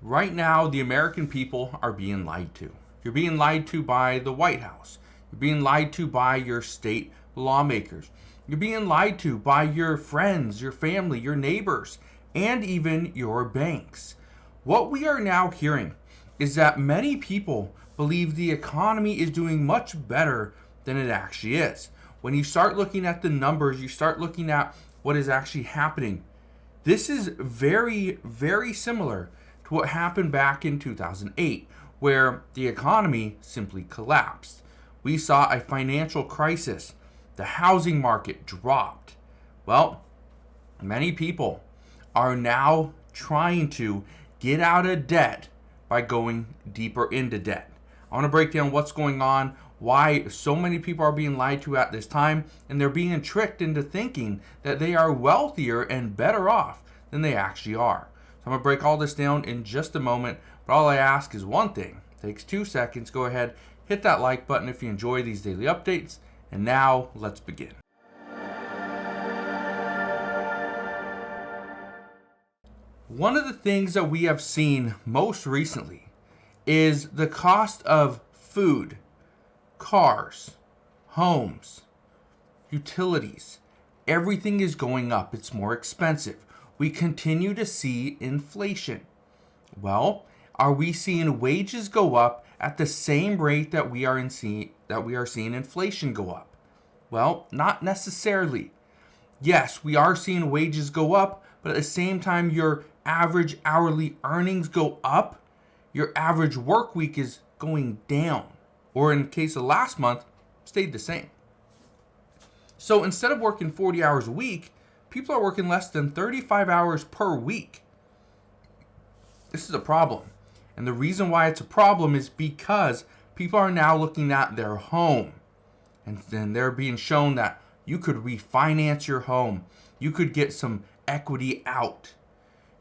Right now, the American people are being lied to. You're being lied to by the White House. You're being lied to by your state lawmakers. You're being lied to by your friends, your family, your neighbors, and even your banks. What we are now hearing is that many people believe the economy is doing much better than it actually is. When you start looking at the numbers, you start looking at what is actually happening. This is very, very similar to what happened back in 2008, where the economy simply collapsed. We saw a financial crisis. The housing market dropped. Well, many people are now trying to get out of debt by going deeper into debt. I want to break down what's going on, why so many people are being lied to at this time, and they're being tricked into thinking that they are wealthier and better off than they actually are. So I'm going to break all this down in just a moment, but all I ask is one thing. It takes 2 seconds. Go ahead, hit that like button if you enjoy these daily updates, and now let's begin. One of the things that we have seen most recently is the cost of food, cars, homes, utilities. Everything is going up. It's more expensive. We continue to see inflation. Well, are we seeing wages go up at the same rate that we are seeing inflation go up? Well, not necessarily. Yes, we are seeing wages go up, but at the same time your average hourly earnings go up, your average work week is going down, or in the case of last month, stayed the same. So instead of working 40 hours a week, people are working less than 35 hours per week. This is a problem. And the reason why it's a problem is because people are now looking at their home. And then they're being shown that you could refinance your home. You could get some equity out.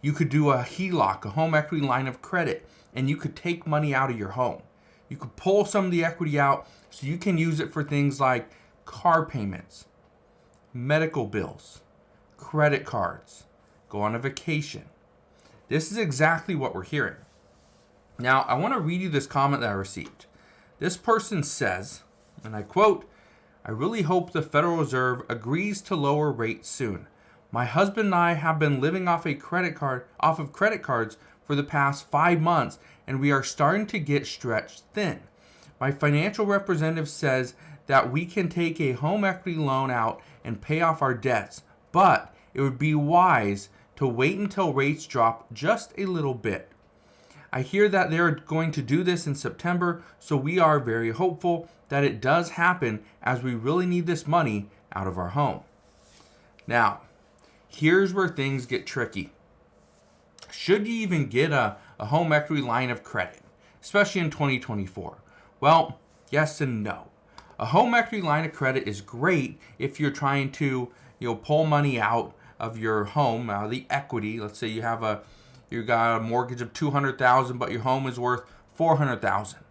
You could do a HELOC, a home equity line of credit, and you could take money out of your home. You could pull some of the equity out so you can use it for things like car payments, medical bills, credit cards, go on a vacation. This is exactly what we're hearing. Now, I want to read you this comment that I received. This person says, and I quote, "I really hope the Federal Reserve agrees to lower rates soon. My husband and I have been living off of credit cards for the past 5 months, and we are starting to get stretched thin. My financial representative says that we can take a home equity loan out and pay off our debts, but it would be wise to wait until rates drop just a little bit. I hear that they're going to do this in September, so we are very hopeful that it does happen as we really need this money out of our home." Now, here's where things get tricky. Should you even get a home equity line of credit, especially in 2024? Well, yes and no. A home equity line of credit is great if you're trying to, pull money out of your home, out of the equity. Let's say you got a mortgage of $200,000, but your home is worth $400,000.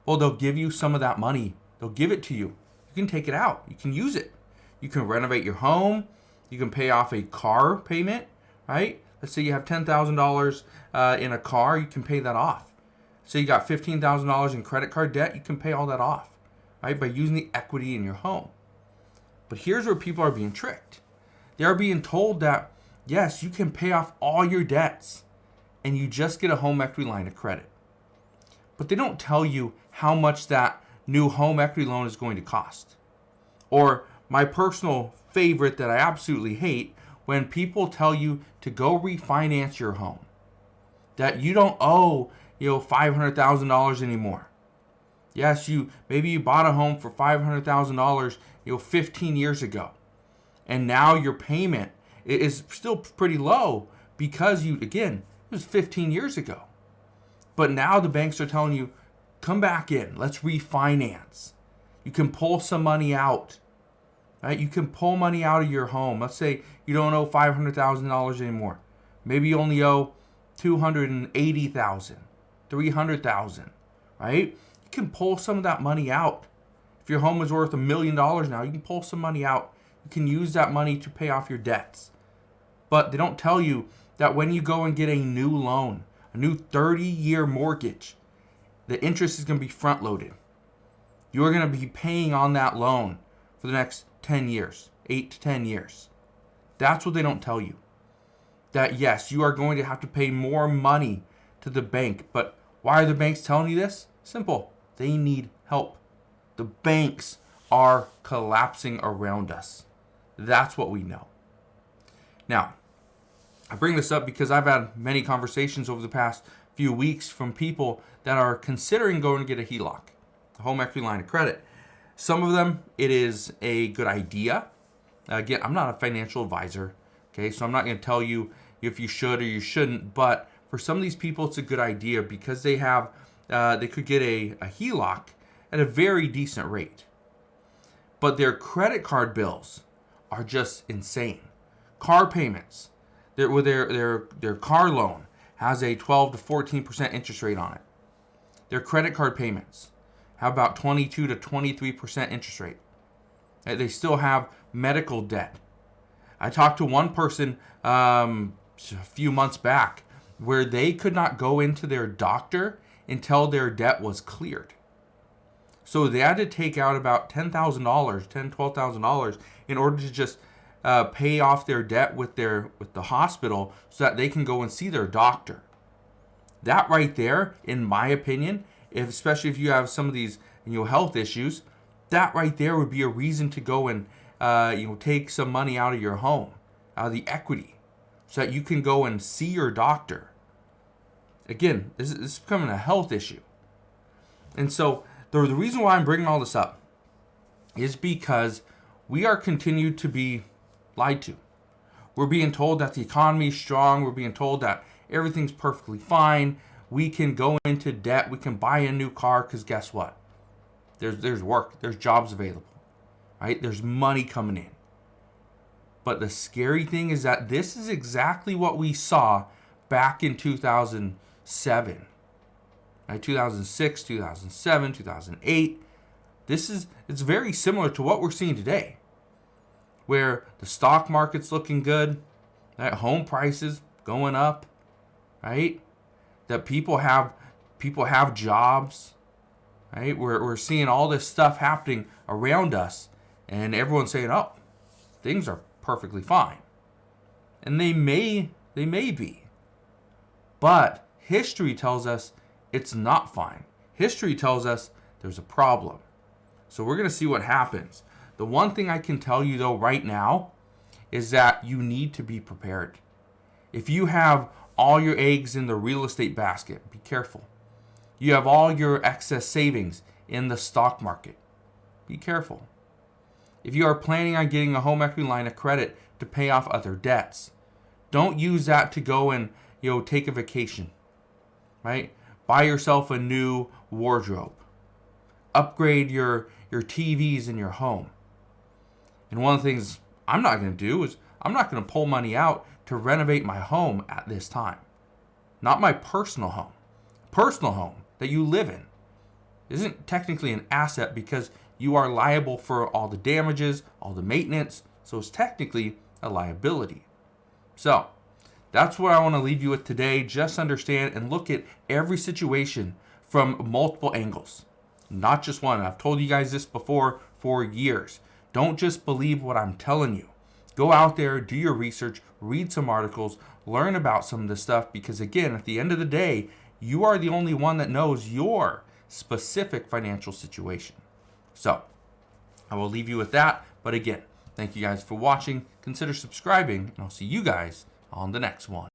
Well, they'll give you some of that money. They'll give it to you. You can take it out. You can use it. You can renovate your home. You can pay off a car payment, right? Let's say you have $10,000 in a car. You can pay that off. So you got $15,000 in credit card debt. You can pay all that off, right, by using the equity in your home. But here's where people are being tricked. They are being told that, yes, you can pay off all your debts and you just get a home equity line of credit. But they don't tell you how much that new home equity loan is going to cost. Or my personal favorite that I absolutely hate, when people tell you to go refinance your home, that you don't owe $500,000 anymore. Yes, maybe you bought a home for $500,000 15 years ago, and now your payment is still pretty low because it was 15 years ago. But now the banks are telling you, come back in, let's refinance. You can pull some money out, right? You can pull money out of your home. Let's say you don't owe $500,000 anymore. Maybe you only owe $280,000, $300,000, right? You can pull some of that money out. If your home is worth $1 million now, you can pull some money out. You can use that money to pay off your debts. But they don't tell you that when you go and get a new loan, a new 30-year mortgage, the interest is going to be front loaded. You're going to be paying on that loan for the next 10 years, 8 to 10 years. That's what they don't tell you. That yes, you are going to have to pay more money to the bank. But why are the banks telling you this? Simple. They need help. The banks are collapsing around us. That's what we know. Now, I bring this up because I've had many conversations over the past few weeks from people that are considering going to get a HELOC, a home equity line of credit. Some of them, it is a good idea. Again, I'm not a financial advisor, okay? So I'm not going to tell you if you should or you shouldn't, but for some of these people, it's a good idea because they could get a HELOC at a very decent rate. But their credit card bills are just insane. Car payments, their car loan has a 12 to 14% interest rate on it. Their credit card payments have about 22 to 23% interest rate. They still have medical debt. I talked to one person a few months back where they could not go into their doctor until their debt was cleared. So they had to take out about $10,000, $12,000 in order to just pay off their debt with the hospital so that they can go and see their doctor. That right there, in my opinion, especially if you have some of these health issues, that right there would be a reason to go and take some money out of your home, out of the equity, so that you can go and see your doctor. Again, this is becoming a health issue. And so the reason why I'm bringing all this up is because we are continued to be lied to. We're being told that the economy is strong. We're being told that everything's perfectly fine. We can go into debt. We can buy a new car because guess what? There's work. There's jobs available, right? There's money coming in. But the scary thing is that this is exactly what we saw back in 2007, right? 2006, 2007, 2008. It's very similar to what we're seeing today, where the stock market's looking good, that home prices going up, right? That people have jobs, right? We're seeing all this stuff happening around us, and everyone's saying, "Oh, things are perfectly fine," and they may be, but history tells us it's not fine. History tells us there's a problem. So we're going to see what happens. The one thing I can tell you though right now is that you need to be prepared. If you have all your eggs in the real estate basket, be careful. You have all your excess savings in the stock market, be careful. If you are planning on getting a home equity line of credit to pay off other debts, don't use that to go and take a vacation, right? Buy yourself a new wardrobe. Upgrade your TVs in your home. And one of the things I'm not going to do is I'm not going to pull money out to renovate my home at this time. Not my personal home. Personal home that you live in isn't technically an asset because you are liable for all the damages, all the maintenance. So it's technically a liability. So that's what I want to leave you with today. Just understand and look at every situation from multiple angles, not just one. I've told you guys this before for years. Don't just believe what I'm telling you. Go out there, do your research, read some articles, learn about some of this stuff, because again, at the end of the day, you are the only one that knows your specific financial situation. So I will leave you with that. But again, thank you guys for watching. Consider subscribing, and I'll see you guys on the next one.